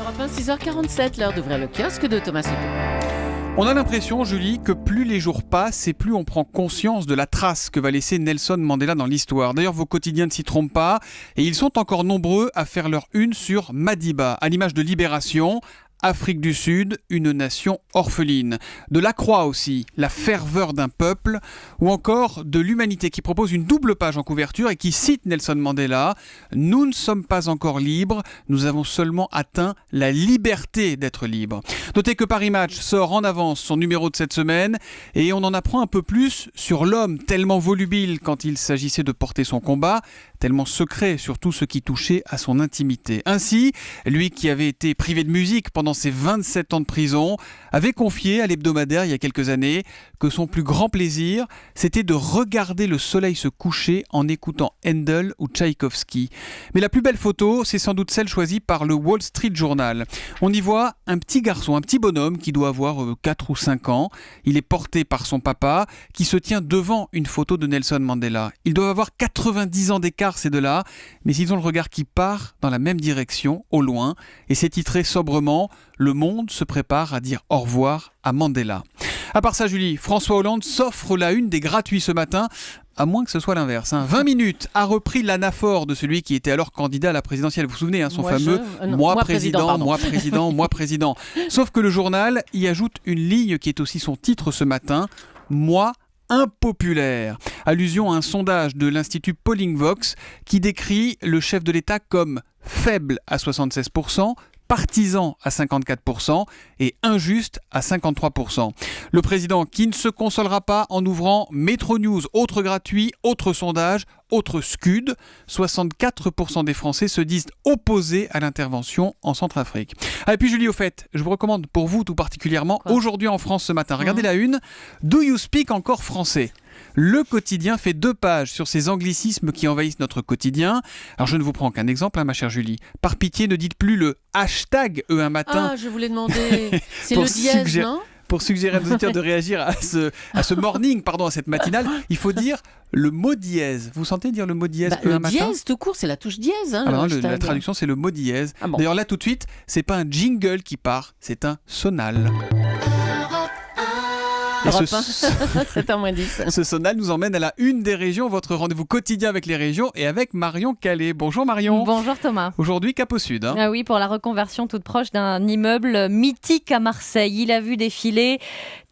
Europe 1, 6h47, l'heure d'ouvrir le kiosque de Thomas Soto. On a l'impression, Julie, que plus les jours passent et plus on prend conscience de la trace que va laisser Nelson Mandela dans l'histoire. D'ailleurs, vos quotidiens ne s'y trompent pas et ils sont encore nombreux à faire leur une sur Madiba, à l'image de Libération. Afrique du Sud, une nation orpheline. De La Croix aussi, la ferveur d'un peuple, ou encore de l'Humanité qui propose une double page en couverture et qui cite Nelson Mandela. Nous ne sommes pas encore libres, nous avons seulement atteint la liberté d'être libres. Notez que Paris Match sort en avance son numéro de cette semaine et on en apprend un peu plus sur l'homme tellement volubile quand il s'agissait de porter son combat, tellement secret sur tout ce qui touchait à son intimité. Ainsi, lui qui avait été privé de musique pendant ses 27 ans de prison, avait confié à l'hebdomadaire il y a quelques années que son plus grand plaisir, c'était de regarder le soleil se coucher en écoutant Handel ou Tchaïkovski. Mais la plus belle photo, c'est sans doute celle choisie par le Wall Street Journal. On y voit un petit garçon, un petit bonhomme qui doit avoir 4 ou 5 ans. Il est porté par son papa qui se tient devant une photo de Nelson Mandela. Ils doivent avoir 90 ans d'écart ces deux-là, mais ils ont le regard qui part dans la même direction, au loin, et c'est titré sobrement « Le monde se prépare à dire au revoir à Mandela ». À part ça, Julie, François Hollande s'offre la une des gratuits ce matin, à moins que ce soit l'inverse. 20 minutes a repris l'anaphore de celui qui était alors candidat à la présidentielle. Vous vous souvenez, son fameux « moi président, moi président, moi président ». Sauf que le journal y ajoute une ligne qui est aussi son titre ce matin, « moi impopulaire ». Allusion à un sondage de l'Institut Pollingvox qui décrit le chef de l'État comme faible à 76%, partisan à 54% et injuste à 53%. Le président qui ne se consolera pas en ouvrant Métro News, autre gratuit, autre sondage, autre scud. 64% des Français se disent opposés à l'intervention en Centrafrique. Et puis Julie, au fait, je vous recommande pour vous tout particulièrement, aujourd'hui en France ce matin, regardez la une, Do you speak encore français ? Le quotidien fait 2 pages sur ces anglicismes qui envahissent notre quotidien. Alors je ne vous prends qu'un exemple, ma chère Julie. Par pitié, ne dites plus le hashtag un matin. Ah, je voulais demander, c'est le dièse, non ? Pour suggérer à nos auditeurs de réagir à ce morning, à cette matinale, il faut dire le mot dièse. Vous sentez dire le mot dièse un matin ? Le dièse, tout court, c'est la touche dièse. La traduction, c'est le mot dièse. Ah bon. D'ailleurs, là, tout de suite, c'est pas un jingle qui part, c'est un sonal. Europe 1, 7h10. Ce sonal nous emmène à la une des régions, votre rendez-vous quotidien avec les régions et avec Marion Calais. Bonjour Marion. Bonjour Thomas. Aujourd'hui, Cap au Sud. Ah oui, pour la reconversion toute proche d'un immeuble mythique à Marseille. Il a vu défiler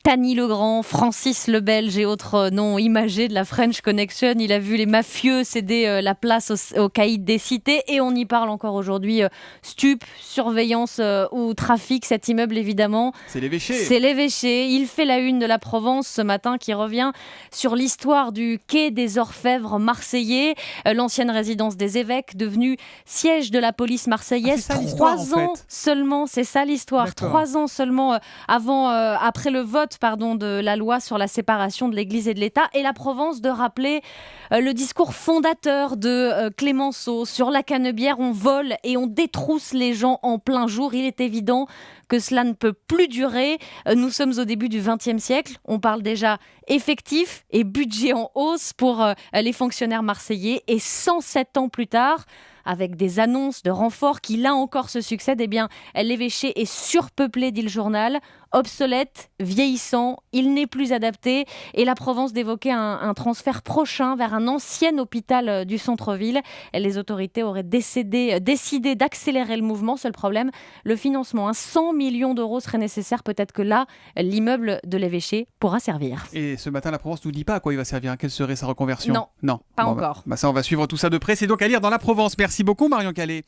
Tani Legrand, Francis le Belge et autres noms imagés de la French Connection. Il a vu les mafieux céder la place aux caïds des cités et on y parle encore aujourd'hui. Stup, surveillance ou trafic, cet immeuble évidemment. C'est l'évêché. C'est l'évêché. Il fait la une de la Provence ce matin qui revient sur l'histoire du quai des Orfèvres marseillais, l'ancienne résidence des évêques devenue siège de la police marseillaise. 3 ans seulement, c'est ça l'histoire. D'accord. 3 ans seulement après le vote de la loi sur la séparation de l'Église et de l'État, et la Provence de rappeler le discours fondateur de Clémenceau sur la Canebière. On vole et on détrousse les gens en plein jour. Il est évident que cela ne peut plus durer. Nous sommes au début du XXe siècle. On parle déjà effectif et budget en hausse pour les fonctionnaires marseillais. Et 107 ans plus tard, avec des annonces de renforts qui là encore se succèdent, l'évêché est surpeuplé, dit le journal, obsolète, vieillissant, il n'est plus adapté, et la Provence d'évoquer un transfert prochain vers un ancien hôpital du centre-ville. Les autorités auraient décidé d'accélérer le mouvement. Seul problème, le financement. 100 millions d'euros serait nécessaire. Peut-être que là, l'immeuble de l'évêché pourra servir. Et ce matin, la Provence ne nous dit pas à quoi il va servir. Quelle serait sa reconversion ? Non, pas encore. Ça, on va suivre tout ça de près. C'est donc à lire dans la Provence. Merci beaucoup, Marion Calais.